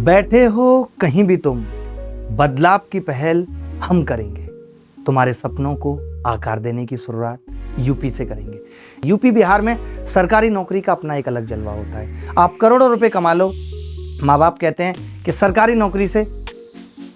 बैठे हो कहीं भी तुम, बदलाव की पहल हम करेंगे। तुम्हारे सपनों को आकार देने की शुरुआत यूपी से करेंगे। यूपी बिहार में सरकारी नौकरी का अपना एक अलग जलवा होता है। आप करोड़ों रुपए कमा लो, माँ बाप कहते हैं कि सरकारी नौकरी से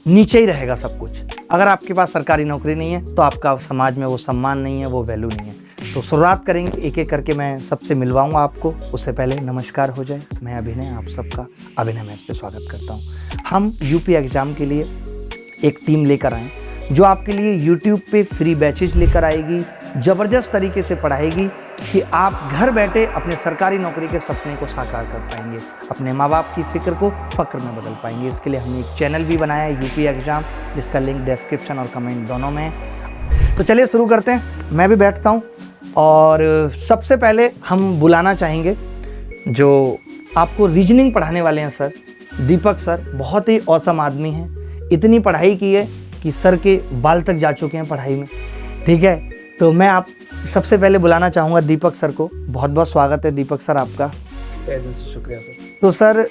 नीचे ही रहेगा सब कुछ। अगर आपके पास सरकारी नौकरी नहीं है तो आपका समाज में वो सम्मान नहीं है, वो वैल्यू नहीं है। तो शुरुआत करेंगे, एक एक करके मैं सबसे मिलवाऊंगा आपको। उससे पहले नमस्कार हो जाए। मैं अभिनय, आप सबका अभिनय मैच पे स्वागत करता हूँ। हम यूपी एग्ज़ाम के लिए एक टीम लेकर आए जो आपके लिए यूट्यूब पे फ्री बैचेज लेकर आएगी, ज़बरदस्त तरीके से पढ़ाएगी कि आप घर बैठे अपने सरकारी नौकरी के सपने को साकार कर पाएंगे, अपने माँ बाप की फ़िक्र को फ़क्र में बदल पाएंगे। इसके लिए हमने एक चैनल भी बनाया है, यूपी एग्ज़ाम, जिसका लिंक डिस्क्रिप्शन और कमेंट दोनों में है। तो चलिए शुरू करते हैं। मैं भी बैठता हूँ और सबसे पहले हम बुलाना चाहेंगे जो आपको रीजनिंग पढ़ाने वाले हैं सर, दीपक सर। बहुत ही औसम आदमी हैं, इतनी पढ़ाई की है कि सर के बाल तक जा चुके हैं पढ़ाई में। ठीक है, तो मैं आप सबसे पहले बुलाना चाहूँगा दीपक सर को। बहुत बहुत स्वागत है दीपक सर आपका। दिल से शुक्रिया सर। तो सर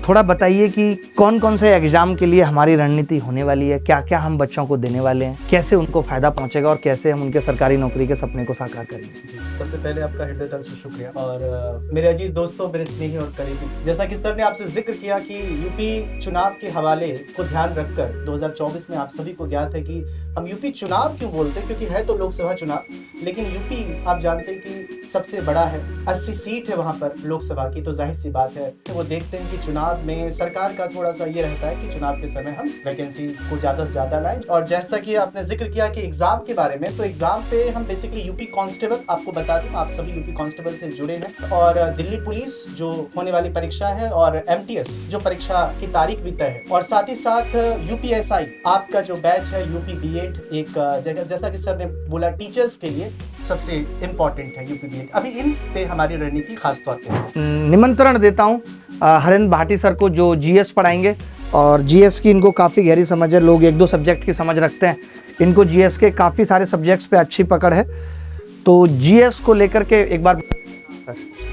थोड़ा बताइए कि कौन कौन से एग्ज़ाम के लिए हमारी रणनीति होने वाली है, क्या क्या हम बच्चों को देने वाले हैं, कैसे उनको फ़ायदा पहुंचेगा और कैसे हम उनके सरकारी नौकरी के सपने को साकार करेंगे। सबसे पहले आपका हृदय तल से शुक्रिया। और मेरे अजीज दोस्तों, मेरे स्नेही और करीबी, जैसा कि सर ने आपसे जिक्र किया कि यूपी चुनाव के हवाले को ध्यान रखकर 2024 में आप सभी को ज्ञात है कि हम यूपी चुनाव क्यों बोलते हैं, क्योंकि है तो लोकसभा चुनाव, लेकिन यूपी आप जानते हैं कि सबसे बड़ा है, 80 सीट है वहाँ पर लोकसभा की। तो जाहिर सी बात है तो वो देखते हैं कि चुनाव में सरकार का थोड़ा सा ये रहता है कि चुनाव के समय हम वैकेंसीज को ज़्यादा से ज़्यादा लाएं। और जैसा कि आपने जिक्र किया कि एग्जाम के बारे में, तो एग्जाम पे हम बेसिकली यूपी कांस्टेबल, आपको बता दूं आप सभी यूपी कांस्टेबल से जुड़े हैं, और दिल्ली पुलिस जो होने वाली परीक्षा है, और एमटीएस जो परीक्षा की तारीख भी तय है, और साथ ही साथ यूपीएसआई आपका जो बैच है, यूपी बीएड, एक जगह जैसा कि सर ने बोला टीचर्स के लिए सबसे इम्पोर्टेंट है यूपी बीएड। अभी इन पे हमारी रणनीति खास तौर पे निमंत्रण देता हूँ हरेंद्र भाटी सर को, जो जीएस पढ़ाएंगे। और जीएस की इनको काफ़ी गहरी समझ है, लोग एक दो सब्जेक्ट की समझ रखते हैं, इनको जीएस के काफ़ी सारे सब्जेक्ट्स पे अच्छी पकड़ है। तो जीएस को लेकर के एक बार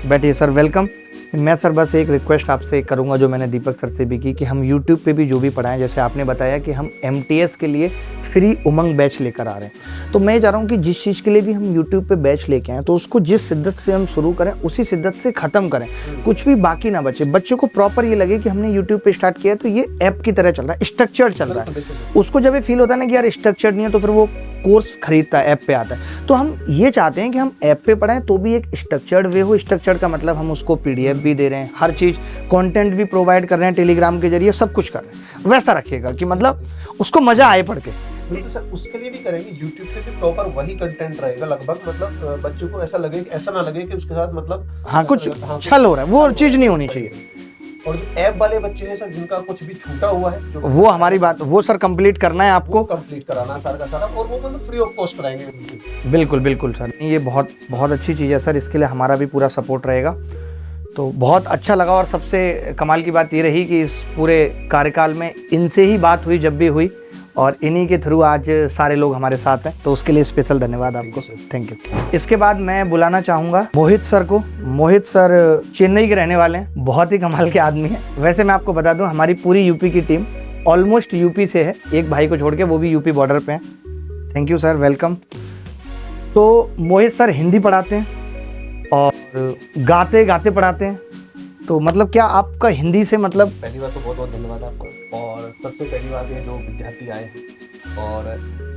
बैठिए सर, वेलकम। मैं सर बस एक रिक्वेस्ट आपसे करूंगा जो मैंने दीपक सर से भी की, कि हम यूट्यूब पे भी जो भी पढ़ाएं, जैसे आपने बताया कि हम एमटीएस के लिए फ्री उमंग बैच लेकर आ रहे हैं, तो मैं चाह रहा हूं कि जिस चीज़ के लिए भी हम यूट्यूब पे बैच लेके आएँ तो उसको जिस शिद्दत से हम शुरू करें उसी शिद्दत से ख़त्म करें, कुछ भी बाकी ना बचे। बच्चों को प्रॉपर ये लगे कि हमने यूट्यूब पे स्टार्ट किया है तो ये ऐप की तरह चल रहा है, स्ट्रक्चर चल रहा है। उसको जब ये फील होता है ना कि यार स्ट्रक्चर नहीं है, तो फिर वो कोर्स खरीदता है, ऐप पे आता है। तो हम ये चाहते हैं कि हम ऐप पे पढ़ाएं तो भी एक स्ट्रक्चर्ड वे हो। स्ट्रक्चर्ड का मतलब हम उसको पीडीएफ भी दे रहे हैं, हर चीज़ कंटेंट भी प्रोवाइड कर रहे हैं, टेलीग्राम के जरिए सब कुछ कर रहे हैं। वैसा रखिएगा कि मतलब उसको मज़ा आए पढ़ के। बिल्कुल सर, उसके लिए भी करेंगे। यूट्यूब पे भी प्रॉपर वही कंटेंट रहेगा लगभग, मतलब बच्चों को ऐसा लगे, ऐसा ना लगे कि उसके साथ मतलब हाँ कुछ छल हो रहा है, वो चीज़ नहीं होनी चाहिए। और जो ऐप वाले बच्चे हैं सर, जिनका कुछ भी छूटा हुआ है, जो वो हमारी बात, वो सर कंप्लीट करना है आपको, कंप्लीट कराना सारा का सारा, और वो मतलब फ्री ऑफ कॉस्ट कराएंगे। बिल्कुल बिल्कुल सर, ये बहुत बहुत अच्छी चीज़ है सर, इसके लिए हमारा भी पूरा सपोर्ट रहेगा। तो बहुत अच्छा लगा। और सबसे कमाल की बात ये रही कि इस पूरे कार्यकाल में इनसे ही बात हुई जब भी हुई, और इन्हीं के थ्रू आज सारे लोग हमारे साथ हैं, तो उसके लिए स्पेशल धन्यवाद आपको, थैंक यू। इसके बाद मैं बुलाना चाहूँगा मोहित सर को। मोहित सर चेन्नई के रहने वाले हैं, बहुत ही कमाल के आदमी हैं। वैसे मैं आपको बता दूं, हमारी पूरी यूपी की टीम ऑलमोस्ट यूपी से है, एक भाई को छोड़ के, वो भी यूपी बॉर्डर पे हैं। Thank you sir, welcome. तो मोहित सर हिंदी पढ़ाते हैं और गाते गाते पढ़ाते हैं, तो मतलब क्या आपका हिंदी से मतलब? पहली बात तो बहुत बहुत धन्यवाद आपको। और सबसे पहली बात ये, जो विद्यार्थी आए हैं और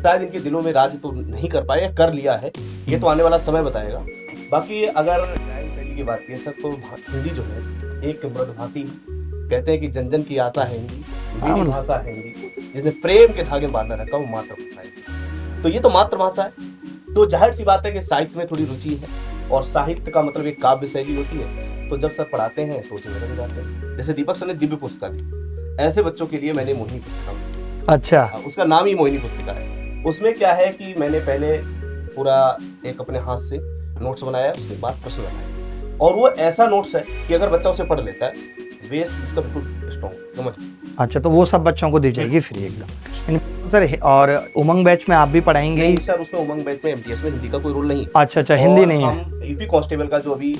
शायद इनके दिलों में राज तो नहीं कर पाए, कर लिया है, ये तो आने वाला समय बताएगा। बाकी अगर गायन शैली की बात की सर, तो हिंदी जो है एक मृदुभाषी, कहते हैं कि जन जन की आशा है हिंदी, मेरी भाषा है हिंदी, जिसने प्रेम के धागे बांधा रखा वो मातृभाषा है। तो ये तो मातृभाषा है, तो जाहिर सी बात है कि साहित्य में थोड़ी रुचि है, और साहित्य का मतलब एक काव्य शैली होती है। तो जब सर पढ़ाते हैं तो उसे बदल जाते हैं। जैसे दीपक सर ने दिव्य पुस्तक दी, ऐसे बच्चों के लिए मैंने मोहिनी पुस्तक, अच्छा, उसका नाम ही मोहिनी पुस्तिका है। उसमें क्या है कि मैंने पहले पूरा एक अपने हाथ से नोट्स बनाया, उसके बाद प्रश्न बनाया, और वो ऐसा नोट्स है कि अगर बच्चा उसे पढ़ लेता है, बेस उसका बिल्कुल स्ट्रॉन्ग समझ। अच्छा, तो वो सब बच्चों को दी जाएगी फ्री एकदम। सर और उमंग बैच में आप भी पढ़ाएंगे ही? नहीं सर, उसमें उमंग बैच में एमटीएस में हिंदी का कोई रोल नहीं है। अच्छा अच्छा, हिंदी नहीं है। हम यूपी कांस्टेबल का जो अभी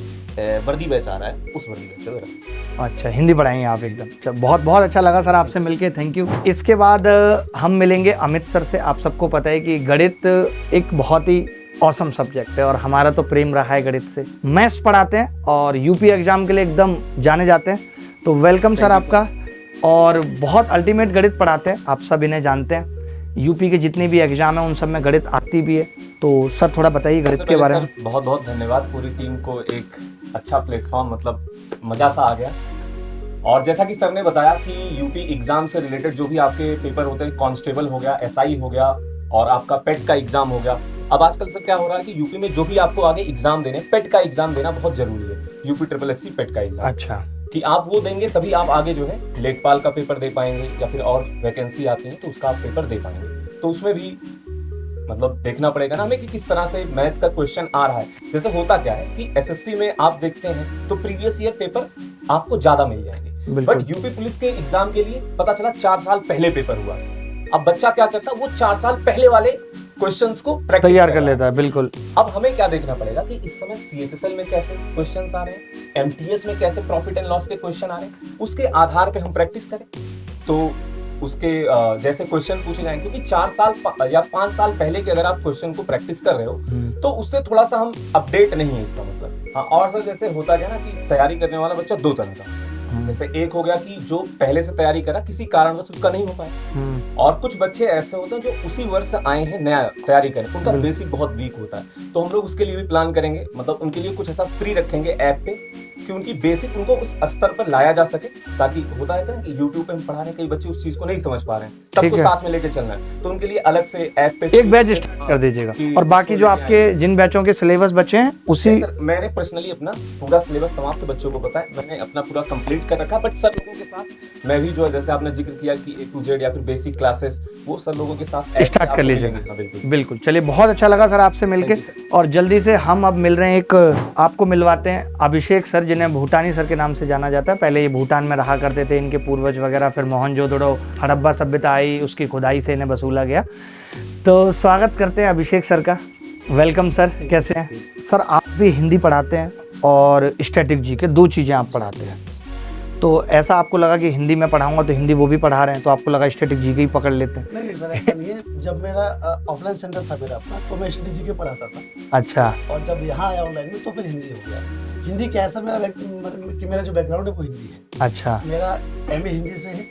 वर्दी बैच आ रहा है उस वर्दी बैच वगैरह। अच्छा, हिंदी पढ़ाएंगे आप एकदम। अच्छा, बहुत बहुत अच्छा लगा सर आपसे मिलके, थैंक यू। इसके बाद हम मिलेंगे अमित सर से। आप सबको पता है कि गणित एक बहुत ही औसम सब्जेक्ट है और हमारा तो प्रेम रहा है गणित से। मैथ्स पढ़ाते हैं और यूपी एग्जाम के लिए एकदम जाने जाते हैं, तो वेलकम सर आपका। और बहुत अल्टीमेट गणित पढ़ाते हैं, आप सब इन्हें जानते हैं। यूपी के जितने भी एग्जाम हैं उन सब में गणित आती भी है। तो सर थोड़ा बताइए गणित के बारे में। बहुत बहुत धन्यवाद पूरी टीम को, एक अच्छा प्लेटफॉर्म, मतलब मजा सा आ गया। और जैसा कि सर ने बताया कि यूपी एग्जाम से रिलेटेड जो भी आपके पेपर होते हैं, कांस्टेबल हो गया, एसआई हो गया और आपका पेट का एग्जाम हो गया। अब आजकल सर क्या हो रहा है कि यूपी में जो भी आपको आगे एग्जाम देने, पेट का एग्जाम देना बहुत जरूरी है। यूपी SSSC पेट का एग्जाम, अच्छा, कि आप वो देंगे तभी आप आगे जो है लेखपाल का पेपर दे पाएंगे या फिर और वैकेंसी आती है तो उसका आप पेपर दे पाएंगे। तो उसमें भी मतलब देखना पड़ेगा ना हमें कि किस तरह से मैथ का क्वेश्चन आ रहा है। जैसे होता क्या है कि एसएससी में आप देखते हैं तो प्रीवियस ईयर पेपर आपको ज्यादा मिल जाएंगे, बट यूपी पुलिस के एग्जाम के लिए पता चला 4 साल पहले पेपर हुआ। अब बच्चा क्या करता है, वो 4 साल पहले वाले क्वेश्चंस को प्रैक्टिस तैयार कर लेता है। बिल्कुल। अब हमें क्या देखना पड़ेगा कि इस समय सीएचएसएल में कैसे क्वेश्चंस आ रहे हैं, एमटीएस में कैसे प्रॉफिट एंड लॉस के क्वेश्चन आ रहे हैं, उसके आधार पे हम प्रैक्टिस करें तो उसके जैसे क्वेश्चन पूछे जाएंगे। क्योंकि 4 साल या 5 साल पहले के अगर आप क्वेश्चन को प्रैक्टिस कर रहे हो तो उससे थोड़ा सा हम अपडेट नहीं है इसका मतलब। हाँ, और सर जैसे होता क्या ना कि तैयारी करने वाला बच्चा 2 तरह का, जैसे एक हो गया कि जो पहले से तैयारी करा किसी कारणवश उसका नहीं हो पाया, और कुछ बच्चे ऐसे होते हैं जो उसी वर्ष आए हैं नया तैयारी करें, उनका बेसिक बहुत वीक होता है। तो हम लोग उसके लिए भी प्लान करेंगे, मतलब उनके लिए कुछ ऐसा फ्री रखेंगे ऐप पे कि उनकी बेसिक उनको उस स्तर पर लाया जा सके। ताकि होता है ना कि यूट्यूब पे हम पढ़ा रहे हैं, कई बच्चे उस चीज को नहीं समझ पा रहे हैं, सबको साथ में लेके चलना है, तो उनके लिए अलग से ऐप पे एक बैच स्टार्ट कर दीजिएगा। और बाकी जो आपके जिन बैचों के सिलेबस बचे हैं उसी मैंने पर्सनली अपना पूरा सिलेबस तमाम बच्चों को पता है, मैंने अपना पूरा कंप्लीट कर रखा। बट सर लोगों के साथ मैं भी जो है, जैसे आपने जिक्र किया कि A to Z या फिर बेसिक क्लासेस, वो सर लोगों के साथ स्टार्ट कर लीजिएगा। बिल्कुल, चलिए बहुत अच्छा लगा सर आपसे मिलके। और जल्दी से हम अब मिल रहे हैं, एक आपको मिलवाते हैं अभिषेक सर, जिन्हें भूटानी सर के नाम से जाना जाता है। पहले ये भूटान में रहा करते थे, इनके पूर्वज वगैरह, फिर मोहनजोदड़ो हड़प्पा सभ्यता आई, उसकी खुदाई से इन्हें वसूला गया। तो स्वागत करते हैं अभिषेक सर का। वेलकम सर, कैसे हैं सर? आप भी हिंदी पढ़ाते हैं और स्टैटिक जी के, 2 चीज़ें आप पढ़ाते हैं। तो ऐसा आपको लगा कि हिंदी में पढ़ाऊंगा तो हिंदी वो भी पढ़ा रहे हैं, तो आपको लगा स्टैटिक जी के ही पकड़ लेते हैं? नहीं सर, ऐसा नहीं है। जब मेरा ऑफलाइन सेंटर था मेरा अपना, तो मैं स्टडी जी के पढ़ाता था। अच्छा। और जब यहाँ आया ऑनलाइन में तो फिर हिंदी हो गया। हिंदी क्या है सर, मेरा जो बैकग्राउंड है वो हिंदी है। अच्छा। मेरा MA हिंदी से है,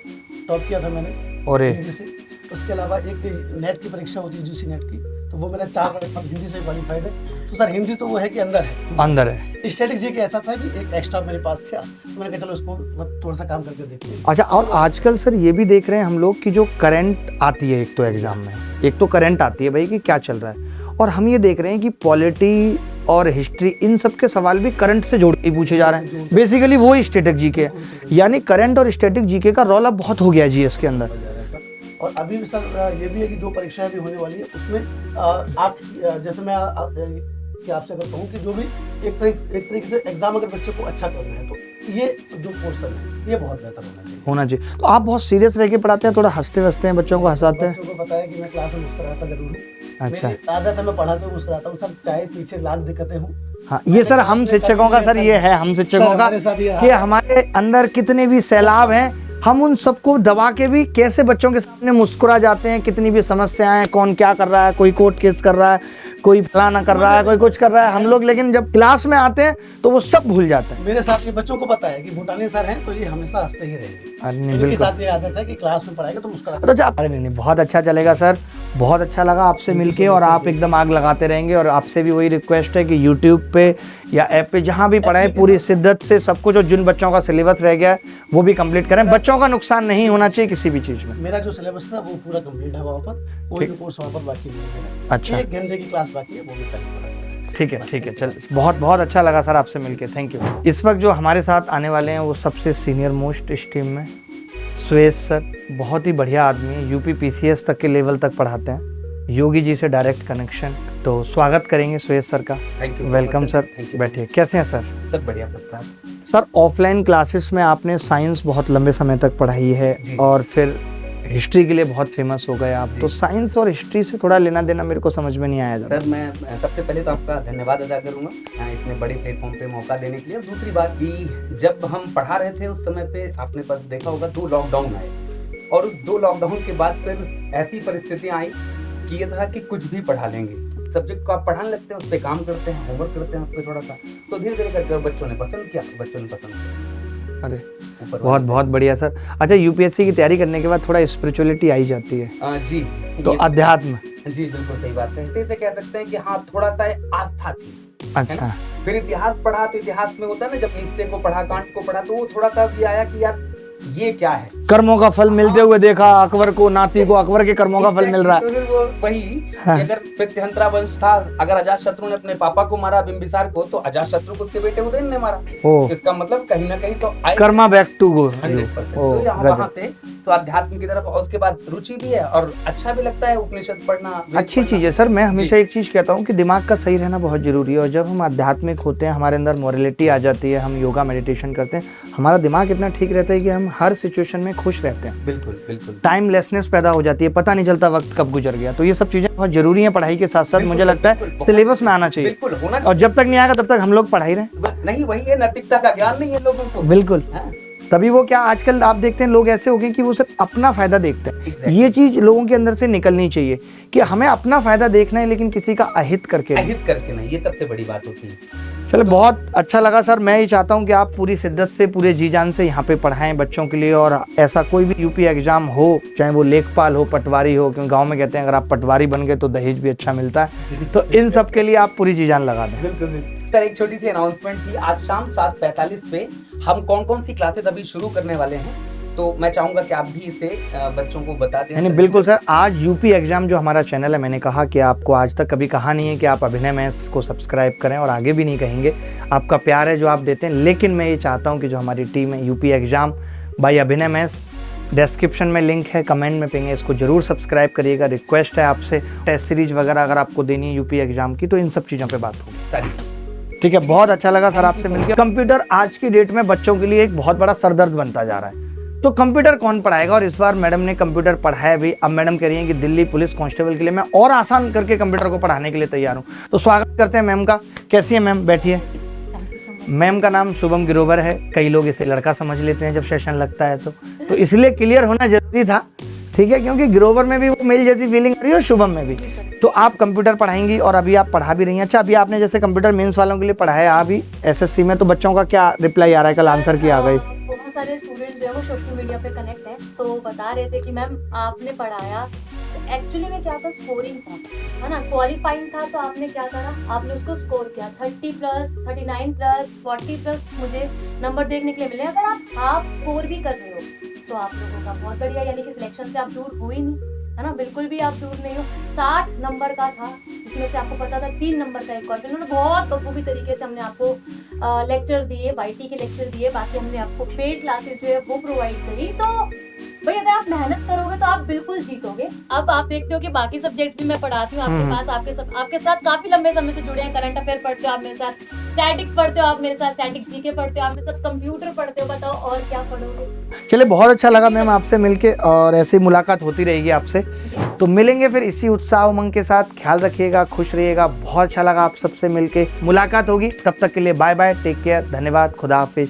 टॉप किया था मैंने और हिंदी से। उसके अलावा एक नेट की परीक्षा होती है यूजीसी नेट की, तो वो मेरा 4 बार हिंदी से क्वालिफाइड है। तो सर हिंदी तो वो है कि अंदर है। स्टैटिक जी के ऐसा था कि एक एक्स्ट्रा मेरे पास था, तो मैंने कहा चलो इसको थोड़ा सा काम करके देखते हैं। अच्छा, और आजकल सर ये भी देख रहे हैं हम लोग कि जो करंट आती है, एक तो एग्जाम में एक तो करंट आती है भाई कि क्या चल रहा है, और हम ये देख रहे हैं कि पॉलिटी और हिस्ट्री, इन सब के सवाल भी करंट से जोड़ के पूछे जा रहे हैं। बेसिकली वो ही स्टैटिक जीके, यानी करंट और स्टैटिक जीके का रौला बहुत हो गया जीएस के अंदर। और अभी भी सर ये भी है कि जो परीक्षाएं भी होने वाली है उसमें आप जैसे मैं आपसे अगर कहूँ कि जो भी एक तरीके से एग्जाम अगर बच्चे को अच्छा करना है तो ये जो पोर्शन है ये बहुत बेहतर होना चाहिए। तो आप बहुत सीरियस रह के पढ़ाते हैं, थोड़ा हंसते हंसते हैं, बच्चों को हंसाते हैं? बच्चों को बताया कि मैं क्लास में मुस्कुराता जरूर हूँ। अच्छा। मेरी आदत है, मैं पढ़ाते हुए मुस्कुराता हूँ सर, चाहे पीछे लाख दिक्कतें हूँ। हाँ, ये सर हम शिक्षकों का, सर ये है हम शिक्षकों का कि हमारे अंदर कितने भी सैलाब हैं, हम उन सबको दबा के भी कैसे बच्चों के सामने मुस्कुरा जाते हैं। कितनी भी समस्याएं, कौन क्या कर रहा है, कोई कोर्ट केस कर रहा है, कोई फलाना कर रहा है, कोई कुछ कर रहा है, हम लोग लेकिन जब क्लास में आते हैं तो वो सब भूल जाते हैं। मेरे साथ ये बच्चों को पता है कि भूटानी सर हैं तो ये हमेशा हंसते ही रहेंगे। इनके साथ ये आदत है कि क्लास में पढ़ाएगा तो मुस्कुराते। तो अरे नहीं, बहुत अच्छा चलेगा सर, बहुत अच्छा लगा आपसे मिलके, और आप एकदम आग लगाते रहेंगे। और आपसे भी वही रिक्वेस्ट है कि यूट्यूब पे या ऐप पे जहाँ भी पढ़ाएं, पूरी शिद्दत से सब कुछ, और जिन बच्चों का सिलेबस रह गया है वो भी कंप्लीट करें। बच्चों का नुकसान नहीं होना चाहिए किसी भी चीज़ में। मेरा जो सिलेबस था वो पूरा कंप्लीट है, वहाँ पर कोई भी कोर्स वहाँ पर बाकी नहीं है। अच्छा, 1 घंटे की क्लास बाकी है, वो भी कल। ठीक है, चल बहुत बहुत अच्छा लगा सर आपसे मिलके, थैंक यू। इस वक्त जो हमारे साथ आने वाले हैं वो सबसे सीनियर मोस्ट इस टीम में सुरेश सर, बहुत ही बढ़िया आदमी है, यूपी PCS तक के लेवल तक पढ़ाते हैं, योगी जी से डायरेक्ट कनेक्शन। तो स्वागत करेंगे सुरेश सर का। Thank you. वेलकम सर, बैठिए। कैसे हैं सर? सर बढ़िया प्रताप सर, ऑफलाइन क्लासेस में आपने साइंस बहुत लंबे समय तक पढ़ाई है और फिर हिस्ट्री के लिए बहुत फेमस हो गए आप, तो साइंस और हिस्ट्री से थोड़ा लेना देना मेरे को समझ में नहीं आया था। सर मैं सबसे पहले तो आपका धन्यवाद अदा करूंगा इतने बड़े प्लेटफॉर्म पे मौका देने के लिए। और दूसरी बात कि जब हम पढ़ा रहे थे उस समय पे आपने पर देखा होगा 2 लॉकडाउन आए, और उस 2 लॉकडाउन के बाद फिर ऐसी परिस्थितियां आई कि ये था कि कुछ भी पढ़ा लेंगे, सब्जेक्ट को आप पढ़ाने लगते हैं, उस पर काम करते हैं, होमवर्क करते हैं उस पर थोड़ा सा, तो धीरे धीरे करके बच्चों ने पसंद किया, बच्चों ने पसंद किया। अरे बहुत बहुत बढ़िया सर। अच्छा, यूपीएससी की तैयारी करने के बाद थोड़ा स्पिरिचुअलिटी आई जाती है, जी तो ये- अध्यात्म। जी बिल्कुल सही बात है, इसे कह सकते हैं कि हाँ थोड़ा सा आस्था थी। है अच्छा, ना? फिर इतिहास पढ़ा तो इतिहास में होता है ना, जब हिस्से को पढ़ा, कांट को पढ़ा, तो वो थोड़ा सा भी आया कि यार ये क्या है, कर्मों का फल मिलते हुए देखा अकबर को, नाती को अकबर के कर्मों का फल मिल रहा है। तो फिर वो वही हाँ। कि अगर प्रत्यहंत्रा वंश था, अगर अजातशत्रु ने अपने पापा को मारा बिंबिसार को, तो अजातशत्रु को उसके बेटे उदयन ने मारा। ओ, इसका मतलब कहीं ना कहीं तो आए कर्मा बैक टू गो। 100%। ओ, तो यहाँ गजब। वहाँ से तो अध्यात्म की तरफ, और उसके बाद रुचि भी है और अच्छा भी लगता है उपनिषद पढ़ना, वेद अच्छी पढ़ना। चीज़ है सर। मैं हमेशा एक चीज़ कहता हूँ कि दिमाग का सही रहना बहुत ज़रूरी है, और जब हम आध्यात्मिक होते हैं, हमारे अंदर मोरलिटी आ जाती है, हम योगा मेडिटेशन करते हैं, हमारा दिमाग इतना ठीक रहता है कि हम हर सिचुएशन में खुश रहते हैं। बिल्कुल बिल्कुल टाइमलेसनेस पैदा हो जाती है, पता नहीं चलता वक्त कब गुजर गया। तो ये सब चीज़ें बहुत ज़रूरी हैं पढ़ाई के साथ साथ, मुझे लगता है बिल्कुल, सिलेबस में आना चाहिए, बिल्कुल होना और जब तक नहीं आएगा तब तक हम लोग पढ़ाई रहे। नहीं, वही है, नैतिकता का ज्ञान नहीं है लोगों को। बिल्कुल, हाँ, तभी वो क्या आजकल आप देखते हैं लोग ऐसे हो गए कि वो सिर्फ अपना फायदा देखते हैं। Exactly. ये चीज़ लोगों के अंदर से निकलनी चाहिए कि हमें अपना फायदा देखना है, लेकिन किसी का अहित करके नहीं। अहित करके नहीं, ये सबसे बड़ी बात होती है। चलो, बहुत अच्छा लगा सर। मैं ये चाहता हूँ कि आप पूरी शिद्दत से, पूरे जी जान से यहाँ पे पढ़ाएं बच्चों के लिए, और ऐसा कोई भी यूपी एग्जाम हो, चाहे वो लेखपाल हो, पटवारी हो, क्योंकि गांव में कहते हैं अगर आप पटवारी बन गए तो दहेज भी अच्छा मिलता है, तो इन सब के लिए आप पूरी जी जान लगा दें। बिल्कुल बिल्कुल। सर एक छोटी सी अनाउंसमेंट थी, आज शाम 7:45 पे हम कौन कौन सी क्लासेस अभी शुरू करने वाले हैं, तो मैं चाहूंगा कि आप भी इसे बच्चों को बता दें। नहीं, बिल्कुल सर। आज यूपी एग्जाम जो हमारा चैनल है, मैंने कहा कि आपको आज तक कभी कहा नहीं है कि आप अभिनय मैथ्स को सब्सक्राइब करें, और आगे भी नहीं कहेंगे। आपका प्यार है जो आप देते हैं, लेकिन मैं ये चाहता हूँ कि जो हमारी टीम है यूपी एग्जाम बाय अभिनय मैथ्स, डिस्क्रिप्शन में लिंक है, कमेंट में पेंगे, इसको जरूर सब्सक्राइब करिएगा। रिक्वेस्ट है आपसे, टेस्ट सीरीज वगैरह अगर आपको देनी है यूपी एग्जाम की, तो इन सब चीज़ों पे बात होगी। ठीक है, बहुत अच्छा लगा सर आपसे मिलकर। कंप्यूटर आज की डेट में बच्चों के लिए एक बहुत बड़ा सरदर्द बनता जा रहा है, तो कंप्यूटर कौन पढ़ाएगा? और इस बार मैडम ने कंप्यूटर पढ़ाया भी। अब मैडम कह रही हैं कि दिल्ली पुलिस कांस्टेबल के लिए मैं और आसान करके कंप्यूटर को पढ़ाने के लिए तैयार हूँ। तो स्वागत करते हैं मैम का। कैसी है मैम? बैठिए। मैम का नाम शुभम गिरोवर है, कई लोग इसे लड़का समझ लेते हैं जब सेशन लगता है, तो इसलिए क्लियर होना जरूरी था, ठीक है, क्योंकि गिरोवर में भी वो मेल जैसी फीलिंग आ रही है और शुभम में भी। तो आप कंप्यूटर पढ़ाएंगी और अभी आप पढ़ा भी रही हैं। अच्छा, अभी आपने जैसे कंप्यूटर मेंस वालों के लिए पढ़ाया अभी एसएससी में, तो बच्चों का क्या रिप्लाई आ रहा है? कल आंसर की आ गई। बहुत सारे स्टूडेंट्स जो है वो सोशल मीडिया पे कनेक्ट हैं, तो बता रहे थे कि मैम आपने पढ़ाया, तो एक्चुअली में क्या था, स्कोरिंग था, है ना, क्वालिफाइंग था, तो आपने क्या करा, आपने उसको स्कोर किया 30+, 39+, 40+, मुझे नंबर देखने के लिए मिले। अगर आप हाफ स्कोर भी कर रहे हो तो आप लोगों का बहुत बढ़िया, यानी कि सिलेक्शन से आप दूर हो ही नहीं, है ना, बिल्कुल भी आप दूर नहीं हो। 60 नंबर का था, जिसमें से आपको पता था 3 नंबर का एक क्वेश्चन, उन्होंने बहुत बखूबी तरीके से हमने आपको लेक्चर दिए, वाईटी के लेक्चर दिए, बाकी हमने आपको पेड क्लासेस जो है वो प्रोवाइड करी। तो भाई अगर आप मेहनत करोगे तो आप बिल्कुल जीतोगे। अब आप देखते हो कि बाकी सब्जेक्ट भी मैं पढ़ाती हूँ आपके पास, आपके साथ काफी लंबे समय से जुड़े हैं। करंट अफेयर पढ़ते हो आप मेरे साथ, स्टैटिक पढ़ते हो आप मेरे साथ, स्टैटिक जीके पढ़ते हो आप मेरे साथ, कंप्यूटर पढ़ते हो, बताओ और क्या पढ़ोगे। चलिए, बहुत अच्छा लगा मैम आपसे मिलके, और ऐसी मुलाकात होती रहेगी आपसे। तो मिलेंगे फिर इसी उत्साह उमंग के साथ। ख्याल रखिएगा, खुश रहिएगा। बहुत अच्छा लगा आप सबसे मिलके। मुलाकात होगी, तब तक के लिए बाय बाय, टेक केयर, धन्यवाद, खुदा हाफिज।